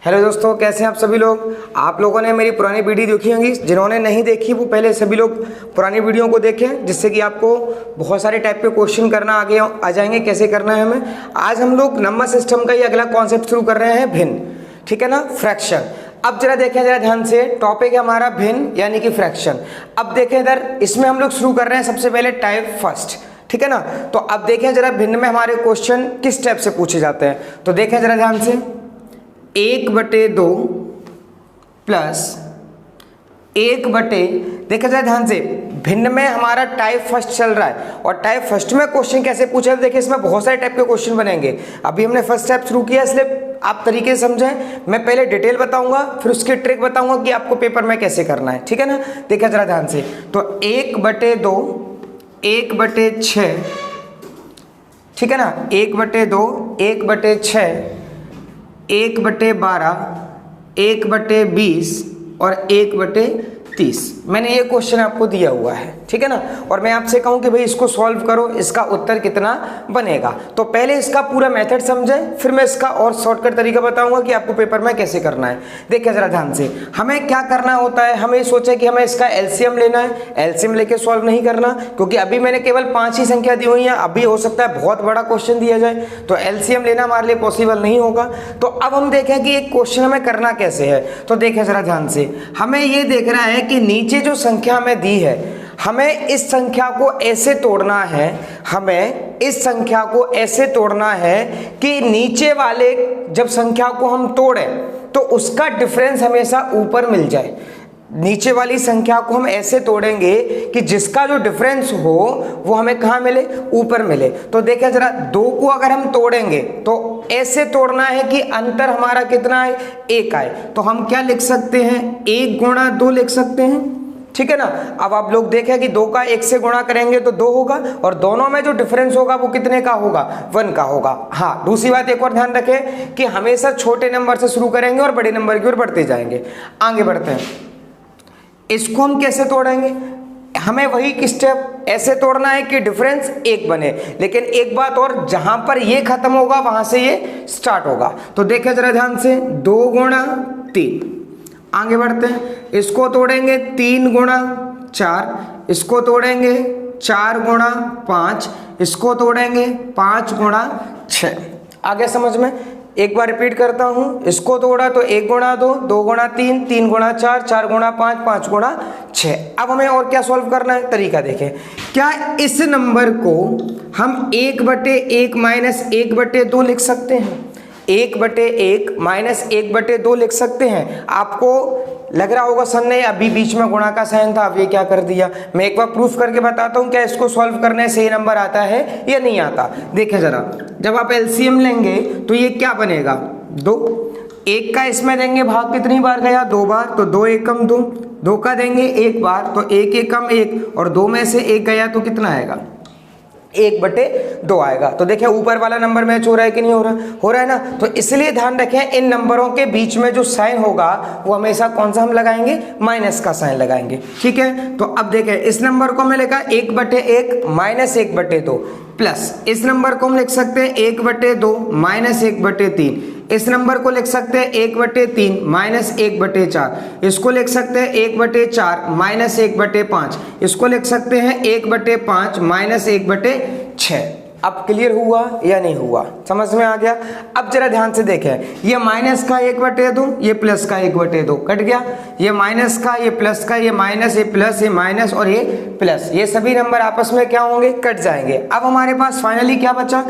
Hello दोस्तों, कैसे हैं आप सभी लोग। आप लोगों ने मेरी पुरानी वीडियो देखी होंगी, जिन्होंने नहीं देखी वो पहले सभी लोग पुरानी वीडियो को देखें, जिससे कि आपको बहुत सारे टाइप के क्वेश्चन करना आगे आ जाएंगे। कैसे करना है हमें। आज हम लोग नंबर सिस्टम का ही अगला कॉन्सेप्ट शुरू कर रहे हैं, भिन्न। ठीक है ना, फ्रैक्शन। अब जरा देखें जरा ध्यान से, टॉपिक है हमारा भिन्न यानी कि फ्रैक्शन। अब देखें इधर, इसमें हम लोग शुरू कर रहे हैं सबसे पहले टाइप फर्स्ट। ठीक है ना, तो अब देखें जरा भिन्न में हमारे क्वेश्चन किस टाइप से पूछे जाते हैं। तो देखें जरा ध्यान से, 1/2 प्लस 1/, देखा जाए ध्यान से, भिन्न में हमारा टाइप फर्स्ट चल रहा है। और टाइप फर्स्ट में क्वेश्चन कैसे पूछा, देखिए इसमें बहुत सारे टाइप के क्वेश्चन बनेंगे। अभी हमने फर्स्ट टाइप शुरू किया, इसलिए आप तरीके से समझें। मैं पहले डिटेल बताऊंगा, फिर उसकी ट्रिक बताऊंगा कि आपको पेपर में कैसे करना है। ठीक है ना, देखा जरा ध्यान से। तो 1/2 1/6, ठीक है ना, 1/2 1/6 1/12 1/20 और 1/30 मैंने ये क्वेश्चन आपको दिया हुआ है। ठीक है ना, और मैं आपसे कहूं कि भाई इसको सॉल्व करो, इसका उत्तर कितना बनेगा। तो पहले इसका पूरा मेथड समझें, फिर मैं इसका और शॉर्टकट तरीका बताऊंगा कि आपको पेपर में कैसे करना है। देखिए जरा ध्यान से, हमें क्या करना होता है, हमें सोचा कि हमें इसका एलसीएम लेना है। एलसीएम लेके सॉल्व नहीं करना, क्योंकि अभी मैंने केवल 5 ही संख्या दी हुई है। अभी हो सकता है बहुत बड़ा क्वेश्चन दिया जाए, तो एलसीएम लेना हमारे लिए पॉसिबल नहीं होगा। तो अब हम देखें कि एक क्वेश्चन हमें करना कैसे है। तो देखें जरा ध्यान से, हमें ये देखना है कि नीचे जो संख्या हमें दी है, हमें इस संख्या को ऐसे तोड़ना है, हमें इस संख्या को ऐसे तोड़ना है कि नीचे वाले जब संख्या को हम तोड़ें तो उसका डिफरेंस हमेशा ऊपर मिल जाए। नीचे वाली संख्या को हम ऐसे तोड़ेंगे कि जिसका जो डिफरेंस हो वो हमें कहाँ मिले, ऊपर मिले। तो देखिए जरा, 2 को अगर हम तोड़ेंगे तो ऐसे तोड़ना है कि अंतर हमारा कितना है, 1 आए। तो हम क्या लिख सकते हैं, 1 × 2 लिख सकते हैं। ठीक है ना, अब आप लोग देखें कि 2 का 1 से गुणा करेंगे तो 2 होगा, और दोनों में जो डिफरेंस होगा वो कितने का होगा, 1 का होगा। हाँ, दूसरी बात एक और ध्यान रखें कि हमेशा छोटे नंबर से शुरू करेंगे और बड़े नंबर की ओर बढ़ते जाएंगे। आगे बढ़ते हैं, इसको हम कैसे तोड़ेंगे, हमें वही स्टेप ऐसे तोड़ना है कि डिफरेंस 1 बने। लेकिन एक बात और, जहां पर ये खत्म होगा वहां से ये स्टार्ट होगा। तो देखें जरा ध्यान से, 2 × 3। आगे बढ़ते हैं, इसको तोड़ेंगे 3 × 4, इसको तोड़ेंगे 4 × 5, इसको तोड़ेंगे 5 × 6। आगे समझ में, एक बार रिपीट करता हूं, इसको तोड़ा तो 1 × 2 2 × 3 3 × 4 4 × 5 5 × 6। अब हमें और क्या सॉल्व करना है, तरीका देखें। क्या इस नंबर को हम 1/1 - 1/2 लिख सकते हैं, 1/1 - 1/2 लिख सकते हैं। आपको लग रहा होगा सर ने अभी बीच में गुणा का साइन था, अब ये क्या कर दिया। मैं एक बार प्रूफ करके बताता हूँ, क्या इसको सॉल्व करने से ये नंबर आता है या नहीं आता। देखें जरा, जब आप एलसीएम लेंगे तो ये क्या बनेगा, 2। 1 का इसमें देंगे भाग, कितनी बार गया, 2 बार, तो 2 × 1 = 2। 2 का देंगे 1 बार, तो 1 × 1 = 1, और 2 में से 1 गया तो कितना आएगा, 1/2 आएगा। तो देखिए ऊपर वाला नंबर मैच हो रहा है कि नहीं हो रहा, हो रहा है ना। तो इसलिए ध्यान रखें, इन नंबरों के बीच में जो साइन होगा वो हमेशा कौन सा हम लगाएंगे, माइनस का साइन लगाएंगे। ठीक है, तो अब देखें, इस नंबर को हमें लिखा 1/1 - 1/2 प्लस, इस नंबर को हम लिख सकते हैं 1/2 - 1/3, इस नंबर को लिख सकते हैं 1/3 - 1/4, इसको लिख सकते हैं 1/4 - 1/5, इसको लिख सकते हैं 1/5 - 1/6। अब क्लियर हुआ या नहीं हुआ, समझ में आ गया। अब जरा ध्यान से देखें, ये माइनस का 1/2, ये प्लस का 1/2 कट गया, ये माइनस का, ये प्लस का, ये माइनस, ये प्लस, ये माइनस और ये प्लस, ये सभी नंबर आपस में क्या होंगे, कट जाएंगे। अब हमारे पास फाइनली क्या बचा,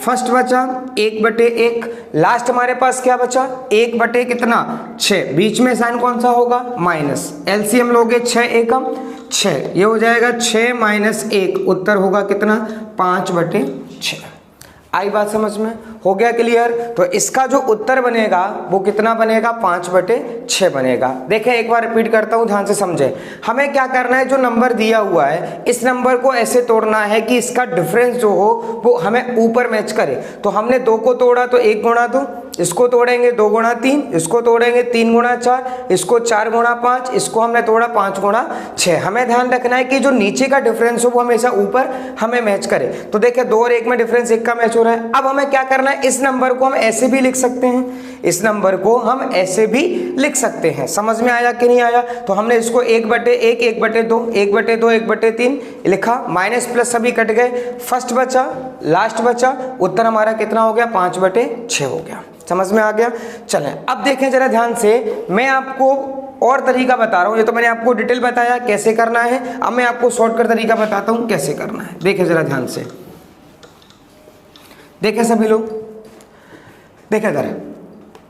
फर्स्ट बचा 1/1, लास्ट हमारे पास क्या बचा, 1/ कितना, 6, बीच में साइन कौन सा होगा, माइनस। एलसीएम लोगे 6 एकम 6, ये हो जाएगा 6 - 1, उत्तर होगा कितना, 5/6। आई बात समझ में, हो गया क्लियर। तो इसका जो उत्तर बनेगा वो कितना बनेगा, 5/6 बनेगा। देखें एक बार रिपीट करता हूं, ध्यान से समझें। हमें क्या करना है, जो नंबर दिया हुआ है इस नंबर को ऐसे तोड़ना है कि इसका डिफरेंस जो हो वो हमें ऊपर मैच करे। तो हमने 2 को तोड़ा तो 1 × 2, इसको तोड़ेंगे 2 × 3, इसको तोड़ेंगे 3 × 4, इसको 4 × 5, इसको हमने तोड़ा 5 × 6। हमें ध्यान रखना है कि जो नीचे का डिफरेंस हो वो हमेशा ऊपर हमें मैच करे। तो देखिए 2 और 1 में डिफरेंस 1 का मैच हो रहा है। अब हमें क्या करना है, इस नंबर को हम ऐसे भी लिख सकते हैं, इस नंबर को हम ऐसे भी लिख सकते हैं। समझ में आया कि नहीं आया? तो हमने इसको 1/1, 1/2, 1/2, 1/3 लिखा, माइनस प्लस सभी कट गए, फर्स्ट बचा, लास्ट बचा, उत्तर हमारा कितना हो गया? 5/6 हो गया। समझ में आ गया? चलें अब देखें जरा ध्यान से, मैं आपको और तरीका बता रहा हूं, ये तो मैंने आपको डिटेल बताया कैसे करना है, अब मैं आपको शॉर्टकट तरीका बताता हूं कैसे करना है। देखें जरा ध्यान से, देखें सभी लोग, देखें जरा,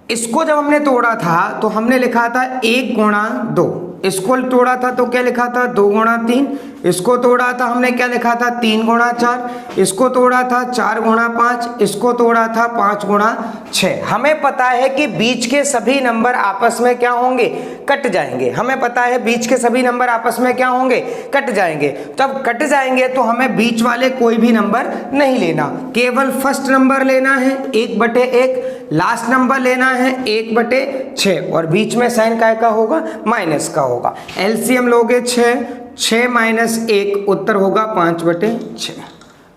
इसको जब हमने तोड़ा था तो हमने लिखा था 1 गुणा 2, इसको तोड़ा था तो क्या लिखा था? 2 गुणा 3, इसको तोड़ा था हमने क्या लिखा था? 3 गुणा 4, इसको तोड़ा था 4 गुणा 5, इसको तोड़ा था 5 गुणा 6। हमें पता है कि बीच के सभी नंबर आपस में क्या होंगे? कट जाएंगे। हमें पता है बीच के सभी नंबर आपस में क्या होंगे? कट जाएंगे। जब कट जाएंगे तो हमें बीच वाले कोई भी नंबर नहीं लेना, केवल फर्स्ट नंबर लेना है 1/1, लास्ट नंबर लेना है 1/6 और बीच में साइन काय का होगा? माइनस का होगा। एलसीएम लोगे 6 माइनस 1, उत्तर होगा 5/6।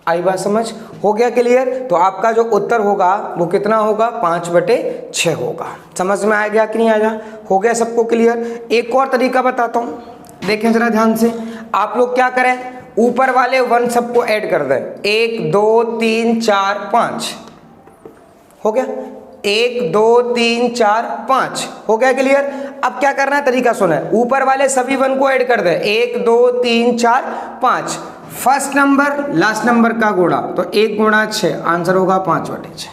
आई बात समझ? हो गया क्लियर? तो आपका जो उत्तर होगा वो कितना होगा? 5/6 होगा। समझ में आ गया कि नहीं आया? हो गया सबको क्लियर? एक और तरीका बताता हूँ, देखें जरा ध्यान से। आप लोग क्या करें, ऊपर वाले 1 सबको ऐड कर दें, 1 2 3 4 5 हो गया, 1 2 3 4 5 हो गया क्लियर? अब क्या करना है, तरीका सुना है, ऊपर वाले सभी 1 को ऐड कर दे, 1 2 3 4 5, फर्स्ट नंबर लास्ट नंबर का गुणा, तो 1 गुणा 6, आंसर होगा 5/6।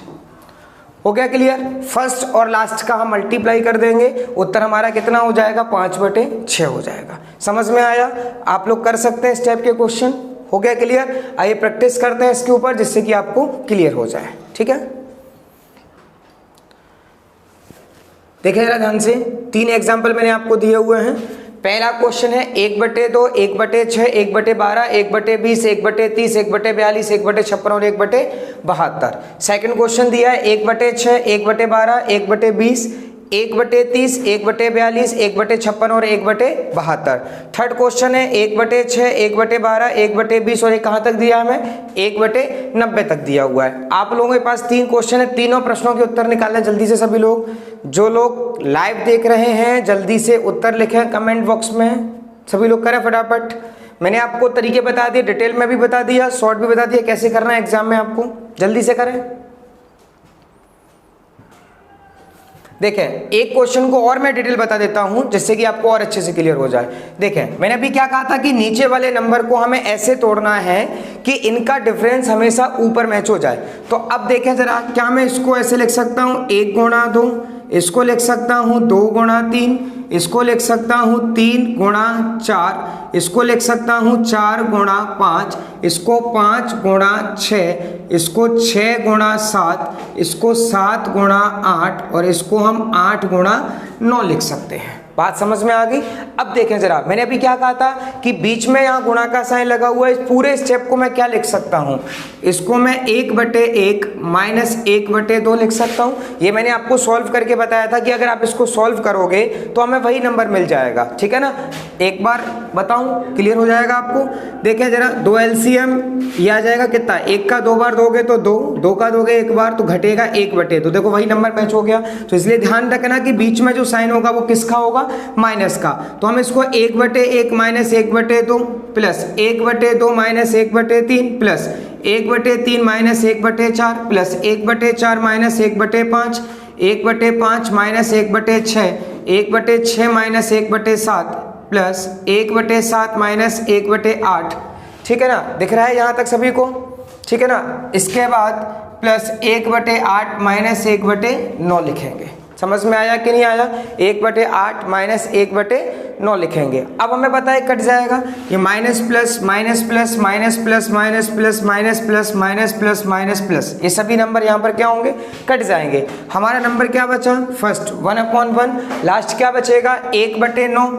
हो गया क्लियर? फर्स्ट और लास्ट का हम मल्टीप्लाई कर देंगे, उत्तर हमारा कितना हो जाएगा? 5/6 हो जाएगा। समझ में आया? आप लोग कर सकते हैं इस टाइप के क्वेश्चन। हो गया क्लियर? आइए प्रैक्टिस करते हैं इसके ऊपर, जिससे कि आपको क्लियर हो जाए। ठीक है, देखिए जरा ध्यान से, 3 एग्जाम्पल मैंने आपको दिए हुए हैं। पहला क्वेश्चन है 1/2, 1/6, 1/12, 1/20, 1/30, 1/42, 1/56 और 1/72। सेकंड क्वेश्चन दिया है 1/6, 1/12, 1/20, 1/30, 1/42, 1/56 और 1/72। थर्ड क्वेश्चन है 1/6, 1/12, 1/20 और ये कहाँ तक दिया हमें? 1/90 तक दिया हुआ है। आप लोगों के पास 3 क्वेश्चन है, तीनों प्रश्नों के उत्तर निकालना जल्दी से सभी लोग। जो लोग लाइव देख रहे हैं जल्दी से उत्तर लिखें कमेंट बॉक्स में, सभी लोग करें फटाफट। मैंने आपको तरीके बता दिए, डिटेल में भी बता दिया, शॉर्ट भी बता दिया कैसे करना है एग्जाम में आपको, जल्दी से करें। देखें एक क्वेश्चन को और मैं डिटेल बता देता हूं जिससे कि आपको और अच्छे से क्लियर हो जाए। देखें मैंने अभी क्या कहा था कि नीचे वाले नंबर को हमें ऐसे तोड़ना है कि इनका डिफरेंस हमेशा ऊपर मैच हो जाए। तो अब देखें जरा, क्या मैं इसको ऐसे लिख सकता हूं 1 गुणा 2, इसको लिख सकता हूं 2 गुणा 3, इसको लिख सकता हूं 3 गुणा 4, इसको लिख सकता हूं 4 गुणा 5, इसको 5 गुणा 6, इसको 6 गुणा 7, इसको 7 गुणा 8 और इसको हम 8 गुणा 9 लिख सकते हैं। बात समझ में आ गई? अब देखें जरा, मैंने अभी क्या कहा था कि बीच में यहाँ गुणा का साइन लगा हुआ है, इस पूरे स्टेप को मैं क्या लिख सकता हूँ, इसको मैं 1/1 माइनस 1/2 लिख सकता हूँ। ये मैंने आपको सॉल्व करके बताया था कि अगर आप इसको सॉल्व करोगे तो हमें वही नंबर मिल जाएगा। ठीक है ना, एक बार बताऊँ क्लियर हो जाएगा आपको। देखें जरा, 2 LCM ये आ जाएगा कितना, 1 का 2 बार दोगे तो 2, 2 का दोगे 1 बार तो घटेगा 1/2, देखो वही नंबर मैच हो गया। तो इसलिए ध्यान रखना कि बीच में जो साइन होगा वो किसका होगा, माइनस का। तो हम इसको 1/1 minus 1/2 plus 1/2 minus 1/3 plus 1/3 minus 1/4 plus 1/4 minus 1/5, 1/5 minus 1/6, 1/6 minus 1/7 plus 1/7 minus 1/8। ठीक है ना, दिख रहा है यहाँ तक सभी को? ठीक है ना, इसके बाद प्लस 1/8 माइनस 1/9 लिखेंगे। समझ में आया कि नहीं आया? 1/8 माइनस 1/9 लिखेंगे। अब हमें पता है कट जाएगा, ये minus plus minus plus minus plus minus plus minus plus minus plus minus plus, ये सभी नंबर यहाँ पर क्या होंगे, कट जाएंगे। हमारा नंबर क्या बचा, फर्स्ट 1/1, लास्ट क्या बचेगा 1/9,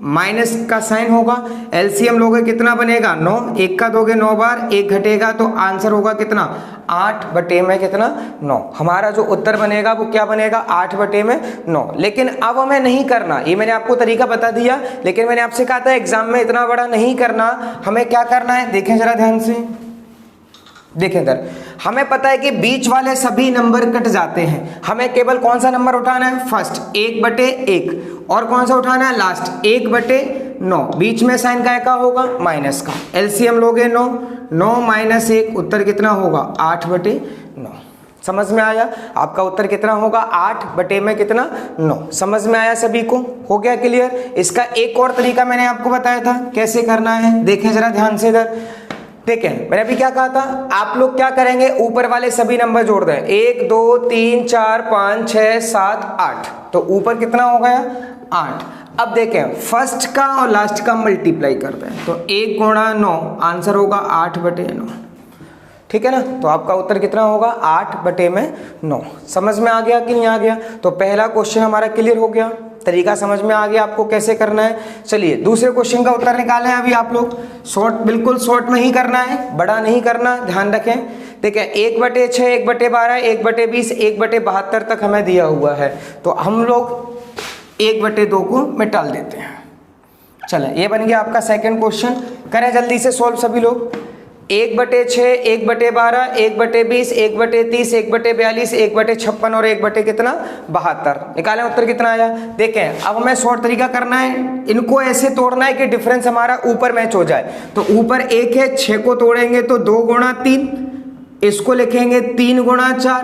माइनस का साइन होगा, एलसीएम लोगे कितना बनेगा 9, 1 का दोगे 9 बार, 1 घटेगा तो आंसर होगा कितना 8/में कितना 9। हमारा जो उत्तर बनेगा वो क्या बनेगा 8/9। लेकिन अब हमें नहीं करना, ये मैंने आपको तरीका बता दिया, लेकिन मैंने आपसे कहा था एग्जाम में इतना बड़ा नहीं करना, हमें क्या करना है, देखें जरा ध्यान से। देखें इधर, हमें पता है कि बीच वाले सभी नंबर कट जाते हैं, हमें केवल कौन सा नंबर उठाना है, फर्स्ट 1/1, और कौन सा उठाना है, लास्ट 1/9, बीच में साइन का होगा, माइनस का, एलसीएम लोगे 9, 9 - 1, उत्तर कितना होगा 8/9। समझ में आया, आपका उत्तर कितना होगा 8/9। समझ में आया सभी को, हो गया क्लियर। इसका एक और तरीका मैंने आपको बताया था कैसे करना है, देखें जरा ध्यान से इधर। ठीक है, मैंने अभी क्या कहा था, आप लोग क्या करेंगे, ऊपर वाले सभी नंबर जोड़ दें, 1 2 3 4 5 6 7 8, तो ऊपर कितना हो गया 8। अब देखें फर्स्ट का और लास्ट का मल्टीप्लाई करते हैं, तो 1 × 9, आंसर होगा 8/9। ठीक है ना, तो आपका उत्तर कितना होगा 8/9। समझ में आ गया कि नहीं आ गया। तो पहला क्वेश्चन हमारा क्लियर हो गया, तरीका समझ में आ गया आपको कैसे करना है। चलिए दूसरे क्वेश्चन का उत्तर निकालें अभी आप लोग। शॉर्ट, बिल्कुल शॉर्ट में ही करना है, बड़ा नहीं करना, ध्यान रखें। देखिए 1/6, 1/12, 1/20, 1/72 तक हमें दिया हुआ है, तो हम लोग 1/2 को मिटा देते हैं। चलें, ये बन गया आपका सेकंड क्वेश्चन। करें जल्दी से सॉल्व सभी लोग। 1/6, 1/12, 1/20, 1/30, 1/42, 1/56 और 1/72 निकालें, उत्तर कितना आया। देखें अब हमें शॉर्ट तरीका करना है, इनको ऐसे तोड़ना है कि डिफरेंस हमारा ऊपर मैच हो जाए। तो ऊपर 1 है, 6 को तोड़ेंगे तो 2 × 3, इसको लिखेंगे 3 × 4,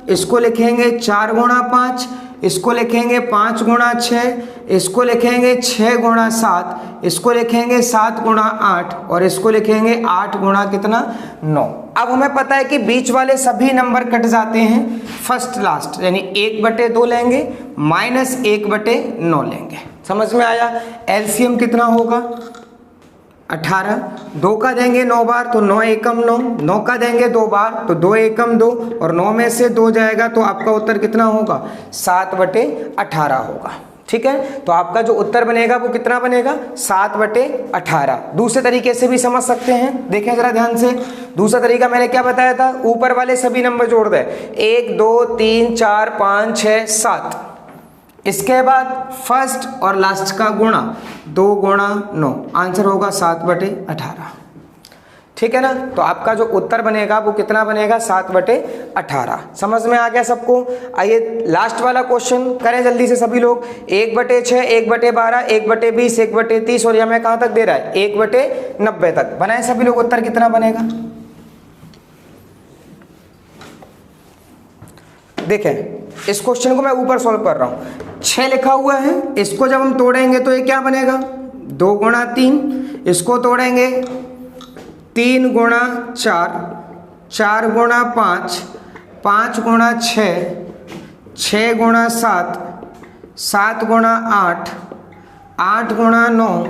इसको लिखेंगे 4 × 5, इसको लिखेंगे 5 × 6, इसको लिखेंगे 6 × 7, इसको लिखेंगे 7 × 8 और इसको लिखेंगे 8 × कितना 9। अब हमें पता है कि बीच वाले सभी नंबर कट जाते हैं फर्स्ट लास्ट, यानी 1/2 लेंगे माइनस 1/9 लेंगे। समझ में आया। एलसीएम कितना होगा 18, 2 का देंगे 9 बार तो 9 एकम 9, 9 का देंगे 2 बार तो 2 एकम 2 और 9 में से 2 जाएगा तो आपका उत्तर कितना होगा 7/18 होगा। ठीक है, तो आपका जो उत्तर बनेगा वो कितना बनेगा 7/18। दूसरे तरीके से भी समझ सकते हैं, देखें जरा ध्यान से। दूसरा तरीका मैंने क्या बताया था, ऊपर वाले सभी नंबर जोड़ दें, 1 2 3 4 5 6 7, इसके बाद फर्स्ट और लास्ट का गुणा 2 × 9, आंसर होगा 7/18। ठीक है ना, तो आपका जो उत्तर बनेगा वो कितना बनेगा 7/18। समझ में आ गया सबको। आइए लास्ट वाला क्वेश्चन करें जल्दी से सभी लोग। 1/6, 1/12, 1/20, 1/30 और यह हमें कहाँ तक दे रहा है 1/90 तक। बनाए सभी लोग, उत्तर कितना बनेगा। देखें इस क्वेश्चन को मैं ऊपर सॉल्व कर रहा हूं, 6 लिखा हुआ है, इसको जब हम तोड़ेंगे तो ये क्या बनेगा 2 × 3, इसको तोड़ेंगे 3 × 4, 4 × 5, 5 × 6, 6 × 7, 7 × 8, 8 × 9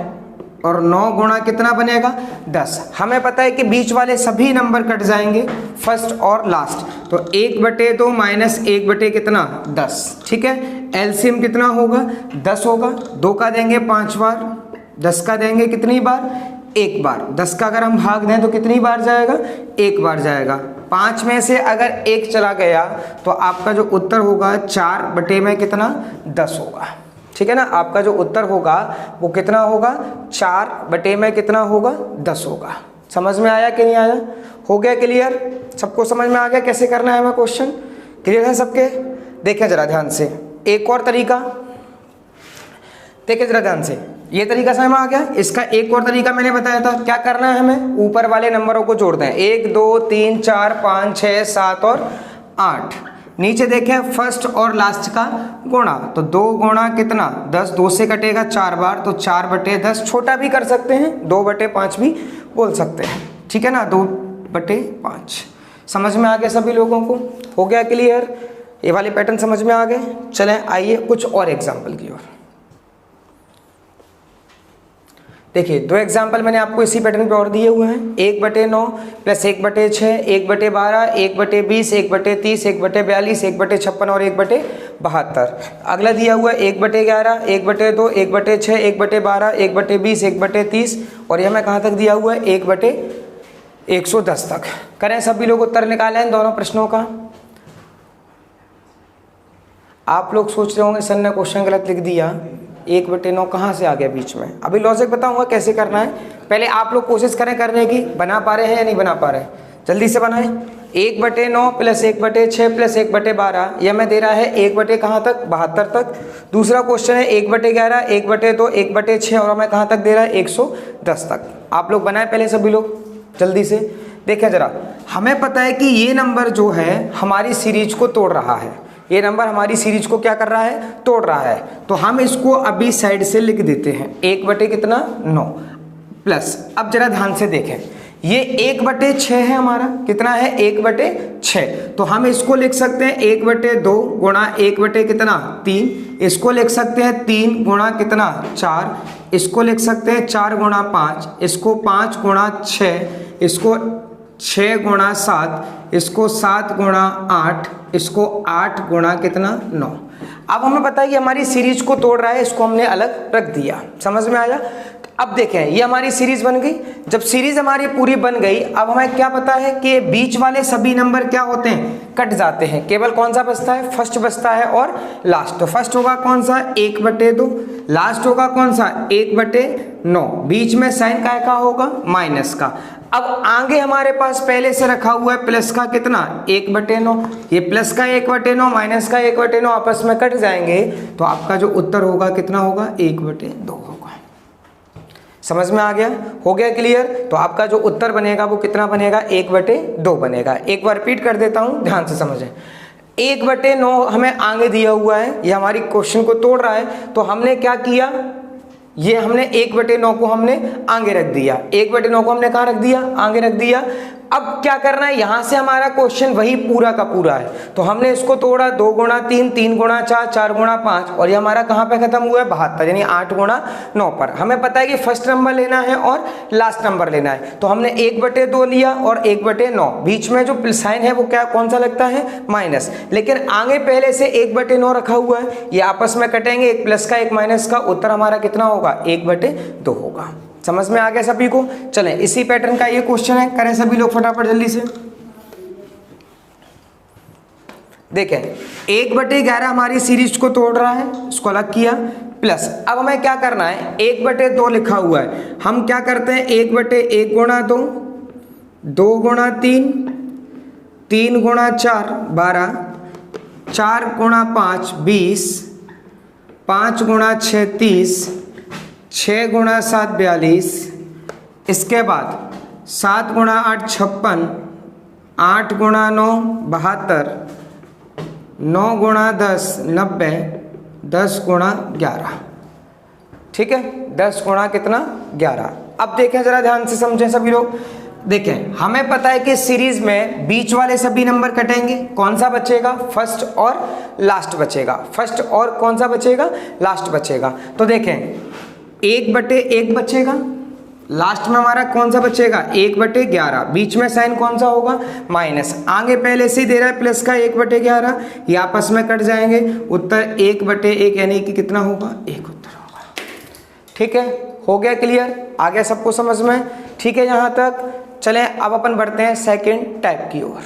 और 9 गुणा कितना बनेगा 10। हमें पता है कि बीच वाले सभी नंबर कट जाएंगे फर्स्ट और लास्ट, तो 1/2 माइनस 1/ कितना 10। ठीक है, एलसीएम कितना होगा 10 होगा। 2 का देंगे 5 बार, 10 का देंगे कितनी बार 1 बार। 10 का अगर हम भाग दें तो कितनी बार जाएगा 1 बार जाएगा। 5 में से अगर 1 चला गया तो आपका जो उत्तर होगा 4/10 होगा। ठीक है ना, आपका जो उत्तर होगा वो कितना होगा 4/10 कितना होगा 10 होगा। समझ में आया कि नहीं आया, हो गया क्लियर, सबको समझ में आ गया कैसे करना है हमें क्वेश्चन, क्लियर है सबके। देखें जरा ध्यान से, एक और तरीका देखें जरा ध्यान से, ये तरीका समझ में आ गया। इसका एक और तरीका मैंने बताया था, क्या करना है हमें ऊपर वाले नंबरों को जोड़ दें, 1 2 3 4 5 6 7 और 8। नीचे देखें फर्स्ट और लास्ट का गुणा, तो 2 गुणा कितना 10, 2 से कटेगा 4 बार तो 4/10, छोटा भी कर सकते हैं 2/5 भी बोल सकते हैं। ठीक है ना, 2/5। समझ में आ गया सभी लोगों को, हो गया क्लियर, ये वाले पैटर्न समझ में आ गए। चलें आइए कुछ और एग्जाम्पल की ओर। देखिए 2 एग्जाम्पल मैंने आपको इसी पैटर्न पे और दिए हुए हैं, 1/9 प्लस 1/6, 1/12, 1/20, 1/30, 1/42, 1/56 और 1/72। अगला दिया हुआ है 1/11, 1/2, 1/6, 1/12, 1/20, 1/30 और यह मैं कहाँ तक दिया हुआ है 1/110 तक। करें सभी लोग उत्तर निकालें इन दोनों प्रश्नों का। आप लोग सोच रहे होंगे सर ने क्वेश्चन गलत लिख दिया, 1/9 कहाँ से आ गया बीच में। अभी लॉजिक बताऊंगा कैसे करना है, पहले आप लोग कोशिश करें करने की, बना पा रहे हैं या नहीं बना पा रहे। जल्दी से बनाएं। 1/9 प्लस 1/6 प्लस 1/12, यह हमें दे रहा है 1 कहाँ तक, 72 तक। दूसरा क्वेश्चन है 1/11, 1/2, 1/6 और हमें कहाँ तक दे रहा है 110 तक। आप लोग बनाए पहले सभी लोग जल्दी से। देखिए जरा, हमें पता है कि ये नंबर जो है हमारी सीरीज को तोड़ रहा है, ये नंबर हमारी सीरीज को क्या कर रहा है, तोड़ रहा है। तो हम इसको अभी साइड से लिख देते हैं 1/9 प्लस, अब जरा ध्यान से देखें, ये 1/6 है हमारा, कितना है 1/6, तो हम इसको लिख सकते हैं 1/2 गुणा 1 कितना 3, इसको लिख सकते हैं 3 गुणा कितना 4, इसको लिख सकते हैं 4 गुणा 5, इसको 5 गुणा 6, इसको 6 गुणा 7, इसको 7 गुणा 8, इसको 8 गुणा कितना 9। अब हमें पता है कि हमारी सीरीज को तोड़ रहा है, इसको हमने अलग रख दिया, समझ में आया। अब देखें, ये हमारी सीरीज बन गई। जब सीरीज हमारी पूरी बन गई, अब हमें क्या पता है कि बीच वाले सभी नंबर क्या होते हैं, कट जाते हैं। केवल कौन सा बचता है, फर्स्ट बचता है और लास्ट। तो फर्स्ट होगा कौन सा 1/2, लास्ट होगा कौन सा 1/9, बीच में साइन का होगा माइनस का। अब आगे हमारे पास पहले से रखा हुआ है प्लस का कितना 1/9, ये प्लस का 1/9 माइनस का 1/9 आपस में कट जाएंगे, तो आपका जो उत्तर होगा कितना होगा 1/2 होगा। समझ में आ गया, हो गया क्लियर। तो आपका जो उत्तर बनेगा वो कितना बनेगा 1/2 बनेगा। एक बार रिपीट कर देता हूं, ध्यान से समझें। 1/9 हमें आगे दिया हुआ है, ये हमारी क्वेश्चन को तोड़ रहा है, तो हमने क्या किया, ये हमने 1/9 को हमने आगे रख दिया, 1/9 को हमने कहाँ रख दिया, आगे रख दिया। अब क्या करना है, यहां से हमारा क्वेश्चन वही पूरा का पूरा है, तो हमने इसको तोड़ा 2 गुणा 3, 3 गुणा 4, 4 गुणा 5, और ये हमारा कहाँ पे खत्म हुआ है 72, यानी 8 गुणा 9 पर। हमें पता है कि फर्स्ट नंबर लेना है और लास्ट नंबर लेना है, तो हमने 1/2 लिया और 1/9, बीच में जो साइन है वो क्या कौन सा लगता है माइनस, लेकिन आगे पहले से 1/9 रखा हुआ है, ये आपस में कटेंगे, एक प्लस का एक माइनस का, उत्तर हमारा कितना होगा 1/2 होगा। समझ में आ गया सभी को। चलें, इसी पैटर्न का ये क्वेश्चन है, करें सभी लोग फटाफट जल्दी से। देखें 1/11 हमारी सीरीज को तोड़ रहा है, इसको अलग किया, प्लस अब हमें क्या करना है 1/2 लिखा हुआ है, हम क्या करते हैं 1/1 गुणा 2, 2 गुणा 3, 3 गुणा 4 12, 4 गुणा 5 20, 5 गुणा 6 30, 6 गुणा 7 42, इसके बाद 7 गुणा 8 56, 8 गुणा 9 72, 9 गुणा 10 90, 10 गुणा 11, ठीक है, 10 गुणा कितना 11। अब देखें जरा ध्यान से समझें सभी लोग। देखें, हमें पता है कि सीरीज में बीच वाले सभी नंबर कटेंगे, कौन सा बचेगा फर्स्ट और लास्ट बचेगा, फर्स्ट और कौन सा बचेगा लास्ट बचेगा। तो देखें 1/1 बचेगा, लास्ट में हमारा कौन सा बचेगा 1/11, बीच में साइन कौन सा होगा माइनस, आगे पहले से ही दे रहा है प्लस का 1/11, ये आपस में कट जाएंगे, उत्तर 1/1 यानी कि कितना होगा 1 उत्तर होगा। ठीक है, हो गया क्लियर, आ गया सबको समझ में, ठीक है यहाँ तक। चलें अब अपन बढ़ते हैं सेकंड टाइप की ओर।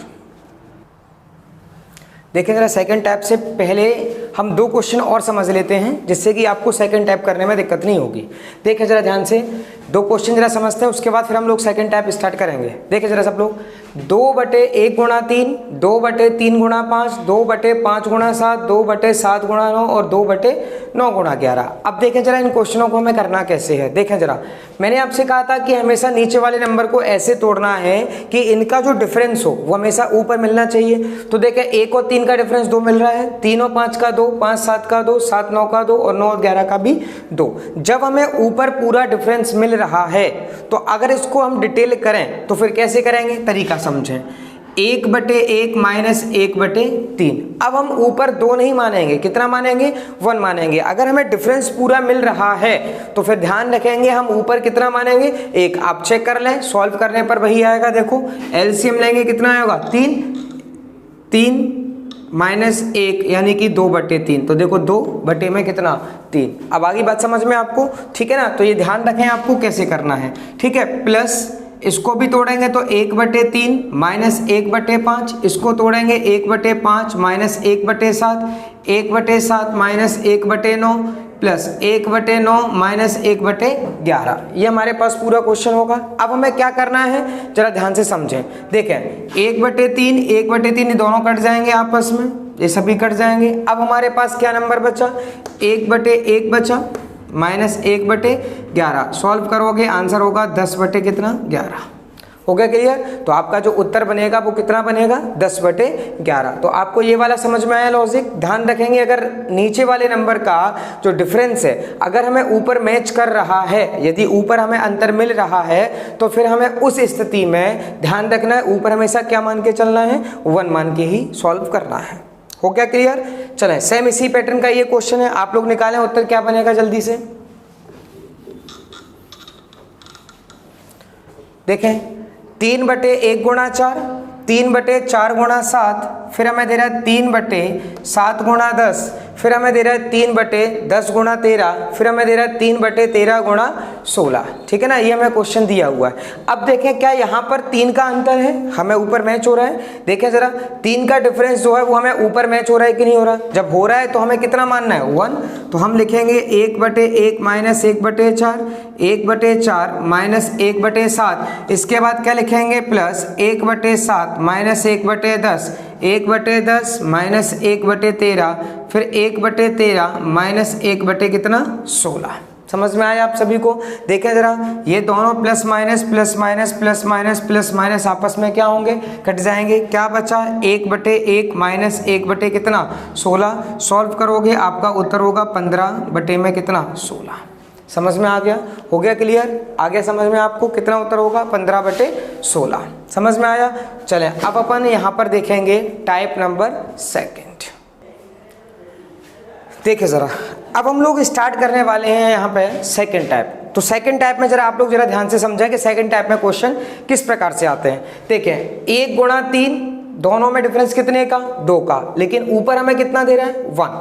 देखिए जरा, सेकंड टाइप से पहले हम 2 क्वेश्चन और समझ लेते हैं, जिससे कि आपको सेकंड टाइप करने में दिक्कत नहीं होगी। देखिए जरा ध्यान से, 2 क्वेश्चन जरा समझते हैं, उसके बाद फिर हम लोग सेकंड टाइप स्टार्ट करेंगे। देखिए जरा सब लोग, 2/1 गुणा 3, 2/3 गुणा 5, 2/5 गुणा 7, 2/7 गुणा 9 और 2/9 गुणा 11। अब देखें जरा इन क्वेश्चनों को हमें करना कैसे है। देखें जरा, मैंने आपसे कहा था कि हमेशा नीचे वाले नंबर को ऐसे तोड़ना है कि इनका जो डिफरेंस हो वो हमेशा ऊपर मिलना चाहिए। तो देखें 1 और 3 का डिफरेंस 2 मिल रहा है, 3 और 5 का 2, 5 7 का 2, 7 9 का 2 और 9 और 11 का भी 2। जब हमें ऊपर पूरा डिफरेंस मिल रहा है तो अगर इसको हम डिटेल करें तो फिर कैसे करेंगे, तरीका समझें। 1/1 माइनस 1/3। अब हम ऊपर 2 नहीं मानेंगे, कितना मानेंगे 1 मानेंगे। अगर हमें डिफरेंस पूरा मिल रहा है तो फिर ध्यान रखेंगे हम ऊपर कितना मानेंगे 1। आप चेक कर लें, सॉल्व करने पर वही आएगा। देखो एलसीएम लेंगे, कितना आएगा 3 माइनस 1 यानी कि 2/3। तो देखो 2 में कितना 3। अब आगे बात समझ में आपको, ठीक है ना। तो ये ध्यान रखें आपको कैसे करना है, ठीक है। प्लस इसको भी तोड़ेंगे तो 1/3 माइनस 1/5, इसको तोड़ेंगे 1/5 माइनस 1/7, 1/7 माइनस 1/9 प्लस 1/9 माइनस 1/11। ये हमारे पास पूरा क्वेश्चन होगा। अब हमें क्या करना है जरा ध्यान से समझें। देखें 1/3 1/3 दोनों कट जाएंगे आपस में, ये सभी कट जाएंगे। अब हमारे पास क्या नंबर बचा, 1/1 बचा माइनस 1/11। सॉल्व करोगे आंसर होगा 10/11। हो गया क्लियर। तो आपका जो उत्तर बनेगा वो कितना बनेगा, 10/11। तो आपको ये वाला समझ में आया लॉजिक। ध्यान रखेंगे अगर नीचे वाले नंबर का जो डिफरेंस है अगर हमें ऊपर मैच कर रहा है, यदि ऊपर हमें अंतर मिल रहा है, तो फिर हमें उस स्थिति में ध्यान रखना है ऊपर हमेशा क्या मान के चलना है, 1 मान के ही सॉल्व करना है। हो गया क्लियर। चलें सेम इसी पैटर्न का ये क्वेश्चन है, आप लोग निकालें उत्तर क्या बनेगा जल्दी से। देखें 3/1 गुणा 4, 3/4 गुणा 7, फिर हमें दे रहा है 3/7 गुणा 10, फिर हमें दे रहा है 3/10 गुणा 13, फिर हमें दे रहा है 3/13 गुणा 16। ठीक है ना, ये हमें क्वेश्चन दिया हुआ है। अब देखें क्या यहाँ पर 3 का अंतर है, हमें ऊपर मैच हो रहा है। देखें जरा 3 का डिफरेंस जो है वो हमें ऊपर मैच हो रहा है कि नहीं हो रहा। जब हो रहा है तो हमें कितना मानना है, 1। तो हम लिखेंगे 1/1 माइनस 1/4, 1/4 माइनस 1/7। इसके बाद क्या लिखेंगे, प्लस 1/7 माइनस 1/10, 1/10 माइनस 1/13, फिर 1/13 माइनस 1/16। समझ में आया आप सभी को। देखें जरा ये दोनों plus minus plus minus plus minus plus minus आपस में क्या होंगे, कट जाएंगे। क्या बचा, 1/1 माइनस 1/16। सॉल्व करोगे आपका उत्तर होगा 15/16। समझ में आ गया, हो गया क्लियर। आगे समझ में आपको कितना उत्तर होगा, 15/16। समझ में आया। चलें अब अपन यहाँ पर देखेंगे टाइप नंबर 2। देखिए ज़रा अब हम लोग स्टार्ट करने वाले हैं यहाँ पे सेकंड टाइप। तो सेकंड टाइप में जरा आप लोग जरा ध्यान से समझें कि सेकंड टाइप में क्वेश्चन किस प्रकार से आते हैं। देखें 1 गुणा 3, दोनों में डिफरेंस कितने का, 2 का, लेकिन ऊपर हमें कितना दे रहा है, 1।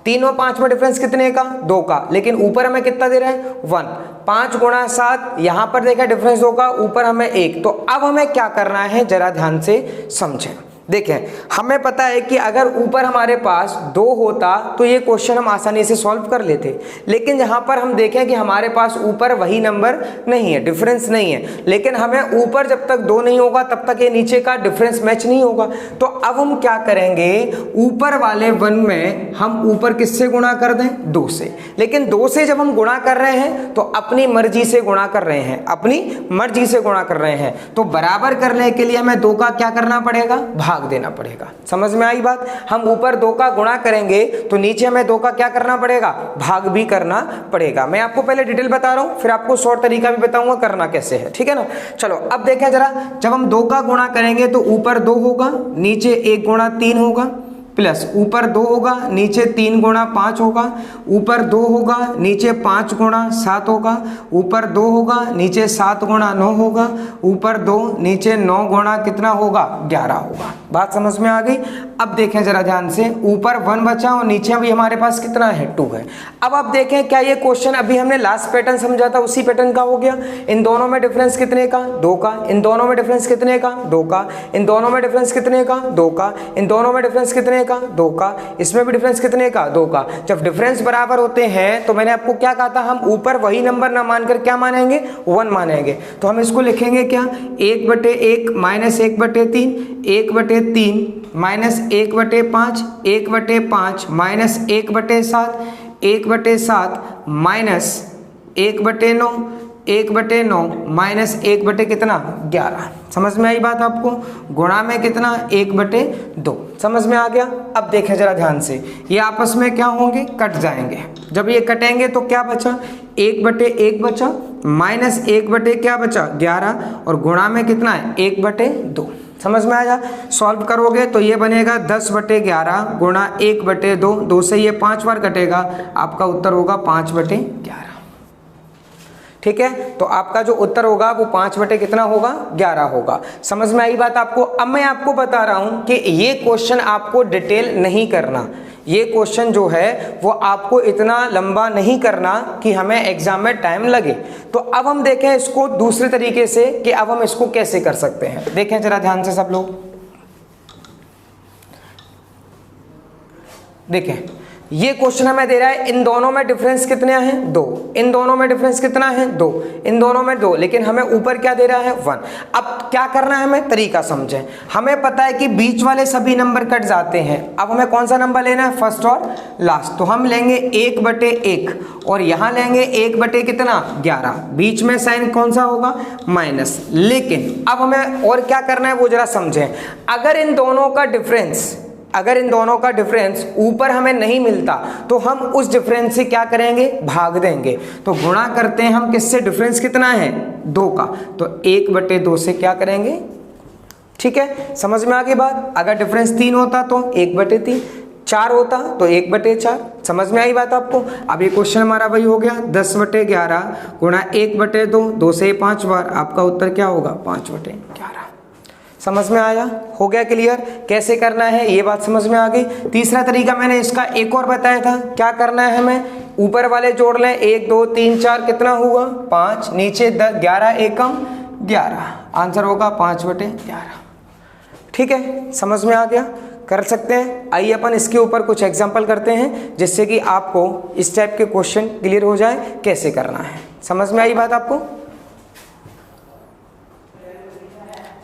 3 और 5 में डिफरेंस कितने का, 2 का, लेकिन ऊपर हमें कितना दे रहा है, 1। 5 गुणा 7, यहाँ पर देखा डिफरेंस 2 का, ऊपर हमें 1। तो अब हमें क्या करना है जरा ध्यान से समझें। देखें हमें पता है कि अगर ऊपर हमारे पास 2 होता तो ये क्वेश्चन हम आसानी से सॉल्व कर लेते, लेकिन यहाँ पर हम देखें कि हमारे पास ऊपर वही नंबर नहीं है, डिफरेंस नहीं है। लेकिन हमें ऊपर जब तक 2 नहीं होगा तब तक ये नीचे का डिफरेंस मैच नहीं होगा। तो अब हम क्या करेंगे, ऊपर वाले 1 में हम ऊपर किससे गुणा कर दें, 2 से। लेकिन 2 से जब हम गुणा कर रहे हैं तो अपनी मर्जी से गुणा कर रहे हैं, अपनी मर्जी से गुणा कर रहे हैं। तो बराबर करने के लिए हमें 2 का क्या करना पड़ेगा, भाग देना पड़ेगा। समझ में आई बात। हम ऊपर 2 का गुणा करेंगे तो नीचे हमें 2 का क्या करना पड़ेगा, भाग भी करना पड़ेगा। मैं आपको पहले डिटेल बता रहा हूं, फिर आपको शॉर्ट तरीका भी बताऊंगा करना कैसे है, ठीक है ना। चलो अब देखें जरा, जब हम 2 का गुणा करेंगे तो ऊपर 2 होगा, नीचे 1 गुणा 3 होगा, प्लस ऊपर 2 होगा, नीचे 3 गुणा 5 होगा, ऊपर 2 होगा, नीचे 5 गुणा 7 होगा, ऊपर 2 होगा, नीचे 7 गुणा 9 होगा, ऊपर 2 नीचे 9 गुणा कितना होगा, 11 होगा। बात समझ में आ गई। अब देखें जरा ध्यान से, ऊपर 1 बचा और नीचे भी हमारे पास कितना है, 2 है। अब आप देखें क्या ये क्वेश्चन अभी हमने लास्ट पैटर्न समझा था उसी पैटर्न का हो गया। इन दोनों में डिफरेंस कितने का, 2 का, इन दोनों में डिफरेंस कितने का, 2 का, इन दोनों में डिफरेंस कितने का, 2 का, इन दोनों में डिफरेंस कितने का, 2 का, इसमें भी डिफरेंस कितने का, 2 का। जब डिफरेंस बराबर होते हैं तो मैंने आपको क्या कहा था, हम ऊपर वही नंबर ना मानकर क्या मानेंगे, 1 मानेंगे। तो हम इसको लिखेंगे क्या, 1/1 minus 1/3, 1/3 minus 1/5, 1/5 minus 1/7, 1/7 minus 1/9, 1/9 minus 1 कितना, 11। समझ में आई बात आपको। गुणा में कितना, 1/2। समझ में आ गया। अब देखें जरा ध्यान से, ये आपस में क्या होंगे, कट जाएंगे। जब ये कटेंगे तो क्या बचा, 1/1 बचा, माइनस 1 क्या बचा, 11, और गुणा में कितना है, 1/2। समझ में आया। सॉल्व करोगे तो ये बनेगा 10/11 गुणा 1/2, 2 से ये 5 बार कटेगा, आपका उत्तर होगा 5/11। ठीक है, तो आपका जो उत्तर होगा वो 5 कितना होगा, 11 होगा। समझ में आई बात आपको। अब मैं आपको बता रहा हूं कि ये क्वेश्चन आपको डिटेल नहीं करना, ये क्वेश्चन जो है वो आपको इतना लंबा नहीं करना कि हमें एग्जाम में टाइम लगे। तो अब हम देखें इसको दूसरे तरीके से कि अब हम इसको कैसे कर सकते हैं। देखें जरा ध्यान से सब लोग, देखें ये क्वेश्चन हमें दे रहा है इन दोनों में डिफरेंस कितने हैं 2, इन दोनों में डिफरेंस कितना है 2, इन दोनों में 2, लेकिन हमें ऊपर क्या दे रहा है 1। अब क्या करना है हमें, तरीका समझें। हमें पता है कि बीच वाले सभी नंबर कट जाते हैं। अब हमें कौन सा नंबर लेना है, फर्स्ट और लास्ट। तो हम लेंगे 1/1 और यहाँ लेंगे 1 कितना 11, बीच में साइन कौन सा होगा माइनस। लेकिन अब हमें और क्या करना है वो जरा समझें। अगर इन दोनों का डिफरेंस ऊपर हमें नहीं मिलता तो हम उस डिफरेंस से क्या करेंगे, भाग देंगे। तो गुणा करते हैं हम किससे, डिफरेंस कितना है 2 का, तो 1/2 से क्या करेंगे। ठीक है, समझ में आ गई बात। अगर डिफरेंस 3 होता तो 1/3, 4 होता तो 1/4। समझ में आई बात आपको। अब ये क्वेश्चन हमारा वही हो गया 10/11 गुणा 1/2, 2 से 5 बार, आपका उत्तर क्या होगा 5/11। समझ में आया, हो गया क्लियर कैसे करना है, ये बात समझ में आ गई। तीसरा तरीका मैंने इसका एक और बताया था, क्या करना है हमें, ऊपर वाले जोड़ लें 1 2 3 4 कितना हुआ 5, नीचे 11 एकम 11, आंसर होगा 5/11। ठीक है, समझ में आ गया, कर सकते हैं। आइए अपन इसके ऊपर कुछ एग्जाम्पल करते हैं जिससे कि आपको इस टाइप के क्वेश्चन क्लियर हो जाए कैसे करना है। समझ में आई बात आपको।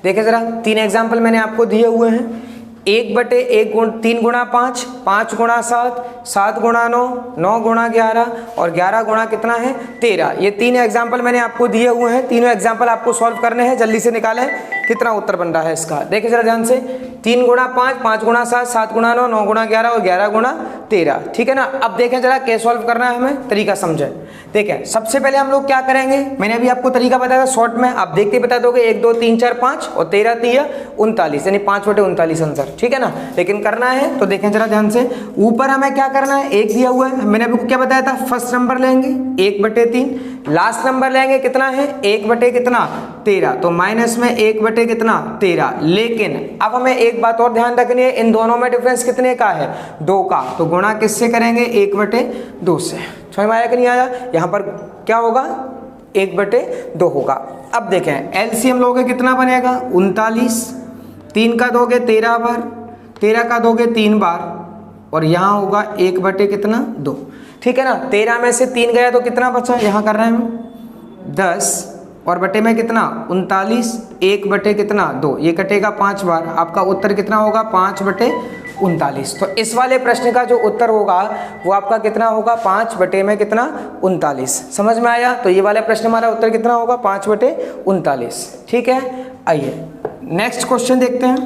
देखिए जरा 3 एग्जाम्पल मैंने आपको दिए हुए हैं। 1/1 3 गुणा 5, 5 गुणा 7, 7 गुणा 9, 9 गुणा 11 और 11 गुणा कितना है 13। ये 3 एग्जाम्पल मैंने आपको दिए हुए हैं। तीनों एग्जाम्पल आपको सॉल्व करने हैं, जल्दी से निकालें कितना उत्तर बन रहा है इसका। देखिए जरा ध्यान से, 3 गुणा 5, 5 गुणा 7, 7 गुणा 9, 9 गुणा 11 और 11 गुणा 13। ठीक है ना। अब देखें जरा कैसे सॉल्व करना है हमें, तरीका समझें। देखें सबसे पहले हम लोग क्या करेंगे, मैंने अभी आपको तरीका बताया था शॉर्ट में, आप देखते ही बता दोगे 1 2 3 4 5 और 13 3 39 यानी 5/39 आंसर। ठीक है ना। लेकिन करना है तो देखें जरा ध्यान से, ऊपर हमें क्या करना है, 1 दिया हुआ है, मैंने आपको क्या बताया था, फर्स्ट नंबर लेंगे 1/3, लास्ट नंबर लेंगे कितना है 1/13, तो माइनस में 1/13। लेकिन अब हमें एक बात और ध्यान रखनी है, इन दोनों में डिफरेंस कितने का है 2 का, तो गुणा किससे करेंगे 1/2 से। समझ में आया कि नहीं आया, यहाँ पर क्या होगा 1/2 होगा। अब देखें एलसीएम लोगे कितना बनेगा 39, 3 का दोगे 13 बार, 13 का दोगे 3 बार और यहाँ होगा 1/2। ठीक है ना। 13 में से 3 गया तो कितना बचा, यहाँ कर रहे हैं हम 10 और बटे में कितना 39, 1/2, ये कटेगा 5 बार, आपका उत्तर कितना होगा 5/39। तो इस वाले प्रश्न का जो उत्तर होगा वो आपका कितना होगा 5/39। समझ में आया। तो ये वाला प्रश्न हमारा उत्तर कितना होगा 5/39। ठीक है, आइए नेक्स्ट क्वेश्चन देखते हैं,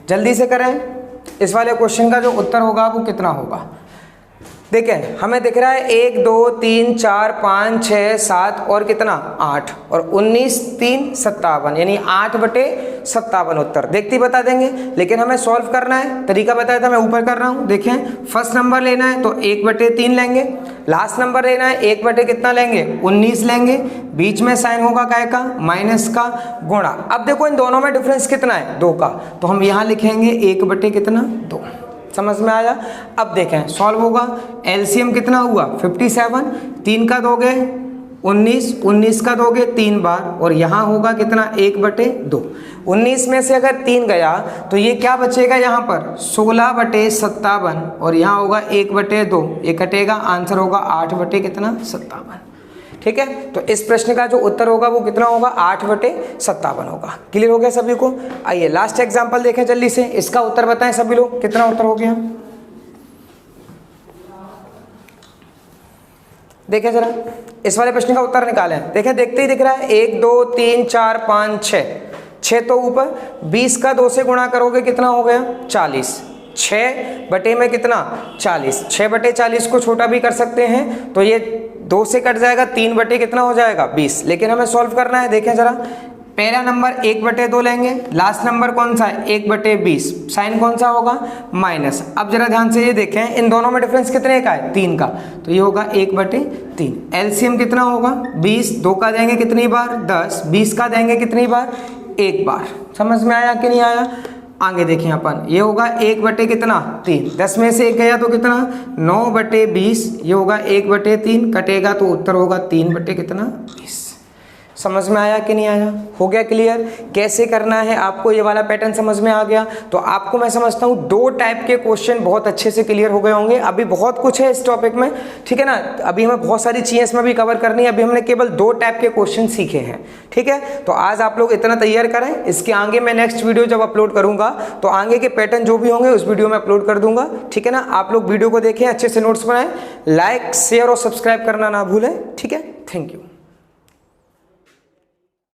जल्दी से करें। इस वाले क्वेश्चन का जो उत्तर होगा वो कितना होगा, देखें हमें दिख रहा है 1 2 3 4 5 6 7 और कितना 8 और 19 3 57 यानी 8/57 उत्तर देखते ही बता देंगे। लेकिन हमें सॉल्व करना है, तरीका बताया था मैं ऊपर कर रहा हूँ। देखें फर्स्ट नंबर लेना है तो 1/3 लेंगे, लास्ट नंबर लेना है 1 कितना लेंगे 19 लेंगे, बीच में साइन होगा काय का माइनस का गुणा। अब देखो इन दोनों में डिफरेंस कितना है 2 का, तो हम यहाँ लिखेंगे 1/2। समझ में आया। अब देखें सॉल्व होगा, एलसीएम कितना हुआ 57, 3 का दोगे 19, 19 का दोगे 3 बार और यहाँ होगा कितना 1/2। 19 में से अगर 3 गया तो ये क्या बचेगा यहाँ पर 16/57 और यहाँ होगा 1/2, ये कटेगा, आंसर होगा 8/57। ठीक है। तो इस प्रश्न का जो उत्तर होगा वो कितना होगा 8/57 होगा। क्लियर हो गया सभी को। आइए लास्ट एग्जांपल देखें जल्दी से, इसका उत्तर बताएं सभी लोग कितना उत्तर हो गया। देखें जरा इस वाले प्रश्न का उत्तर निकालें। देखें देखते ही दिख रहा है 1 2 3 4 5 6 तो ऊपर 20 का 2 से गुणा करोगे कितना हो गया 40, 6 में कितना 40, 6/40 को छोटा भी कर सकते हैं तो ये 2 से कट जाएगा, 3 कितना हो जाएगा 20। लेकिन हमें सॉल्व करना है। देखें जरा पहला नंबर 1/2 लेंगे, लास्ट नंबर कौन सा है 1/20, साइन कौन सा होगा माइनस। अब जरा ध्यान से ये देखें इन दोनों में डिफरेंस कितने का है 3 का, तो ये होगा 1/3। एलसीएम कितना होगा 20, 2 का देंगे कितनी बार 10, 20 का देंगे कितनी बार 1 बार। समझ में आया कि नहीं आया। आगे देखिए अपन, ये होगा 1/3, 10 में से 1 गया तो कितना 9/20, ये होगा 1/3, कटेगा तो उत्तर होगा 3/20। समझ में आया कि नहीं आया? हो गया क्लियर कैसे करना है? आपको ये वाला पैटर्न समझ में आ गया? तो आपको मैं समझता हूँ 2 टाइप के क्वेश्चन बहुत अच्छे से क्लियर हो गए होंगे। अभी बहुत कुछ है इस टॉपिक में, ठीक है ना, अभी हमें बहुत सारी चीजें इसमें भी कवर करनी है। अभी हमने केवल 2 टाइप के क्वेश्चन सीखे हैं, ठीक है। तो आज आप लोग इतना तैयार करें, इसके आगे मैं नेक्स्ट वीडियो जब अपलोड करूंगा तो आगे के पैटर्न जो भी होंगे उस वीडियो में अपलोड कर दूंगा, ठीक है ना। आप लोग वीडियो को देखें, अच्छे से नोट्स बनाएं, लाइक शेयर और सब्सक्राइब करना ना भूलें, ठीक है। Thank you.